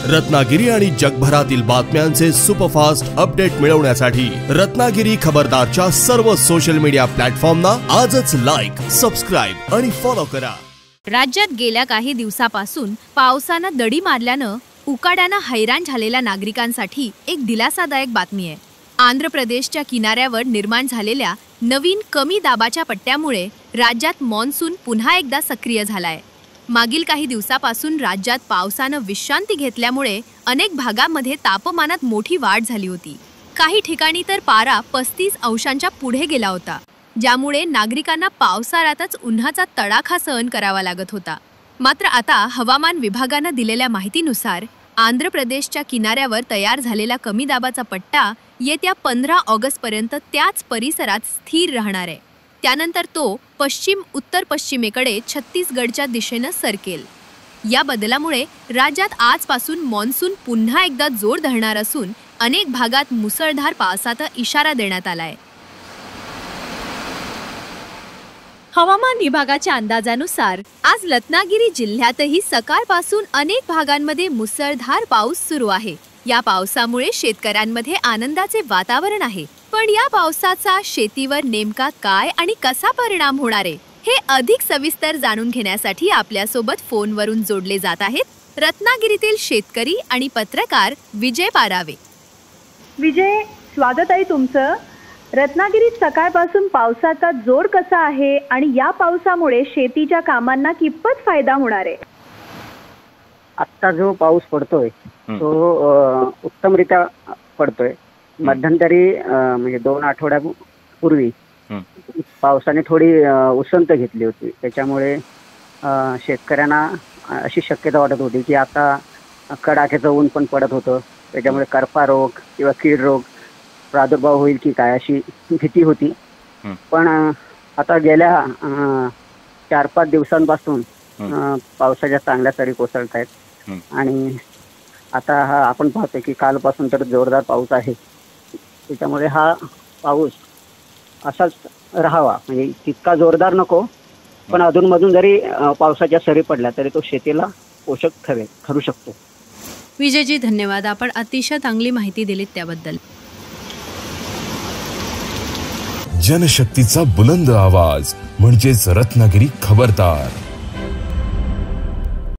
रत्नागिरी आणि जगभरातील बातम्यांचे सुपरफास्ट अपडेट मिळवण्यासाठी रत्नागिरी खबरदारच्या सर्व सोशल मीडिया प्लॅटफॉर्मना आजच लाईक, सबस्क्राइब आणि फॉलो करा। राज्यात गेल्या काही दिवसापासून पावसानं दडी मारल्यानं उकाड्यानं हैराण झालेल्या नागरिकांसाठी एक दिलासादायक बातमी आहे। आंध्र प्रदेशच्या किनाऱ्यावर निर्माण झालेल्या नवीन कमी दाबाच्या पट्ट्यामुळे राज्यात मॉन्सून पुन्हा एकदा सक्रिय झालाय। मागील काही दिवसापासून राज्यात पावसानं विश्रांती घेतल्यामुळे अनेक भागांमध्ये तापमानात मोठी वाढ झाली होती। काही ठिकाणी तर पारा 35 अंशांच्या पुढे गेला होता, ज्यामुळे नागरिकांना पावसाळ्यातच उन्हाचा तडाखा सहन करावा लागत होता। मात्र आता हवामान विभागानं दिलेल्या माहितीनुसार आंध्र प्रदेशच्या किनाऱ्यावर तयार झालेला कमी दाबाचा पट्टा येत्या 15 ऑगस्टपर्यंत त्याच परिसरात स्थिर राहणार आहे। त्यानंतर तो पश्चिम उत्तर पश्चिमेकडे छत्तीसगडच्या दिशेनं सरकेल। या बदलामुळे राज्यात आजपासून मॉन्सून पुन्हा एकदा जोर धरणार असून अनेक भागात मुसळधार पावसाचा इशारा देण्यात आलाय। हवामान विभागाच्या अंदाजानुसार आज रत्नागिरी जिल्ह्यातही सकाळपासून अनेक भागांमध्ये मुसळधार पाऊस सुरू आहे। या पावसामुळे शेतकऱ्यांमध्ये आनंदाचे वातावरण आहे, पण या पावसाचा शेतीवर नेमका काय आणि कसा परिणाम होणार आहे हे अधिक सविस्तर जाणून घेण्यासाठी आपल्यासोबत फोनवरून जोडले जात आहेत रत्नागिरीतील शेतकरी आणि पत्रकार विजय पारावे। विजय, स्वागत आहे तुमचं। रत्नागिरीत सकाळपासून पावसाचा जोर कसा आहे आणि या पावसामुळे शेतीच्या कामांना कितपत फायदा होणार आहे? आता जो पाऊस पडतोय तो उत्तमरित्या पडतोय। मध्यंतरी म्हणजे 2 आठवड्यापूर्वी पावसाने थोडी उसंत घेतली होती, त्याच्यामुळे शेतकऱ्यांना अशी शक्यता वाटत होती की आता कडाक्याचं ऊन पण पडत होतं, त्याच्यामुळे करपा रोग किंवा कीड रोग प्रादुर्भाव होईल की काय अशी भीती होती। पण आता गेल्या 4-5 दिवसांपासून पावसाच्या चांगल्या सरी कोसळत आहेत आणि आता हा आपण पाहतोय की कालपासून तर जोरदार पाऊस आहे। त्याच्यामुळे हा पाऊस असाच राहावा, म्हणजे तितका जोरदार नको, पण अधूनमधून जरी पावसाच्या सरी पडल्या तरी तो शेतीला पोषक ठरू शकतो। विजयजी, धन्यवाद। आपण अतिशय चांगली माहिती दिलीत त्याबद्दल। जनशक्तीचा बुलंद आवाज म्हणजेच रत्नागिरी खबरदार।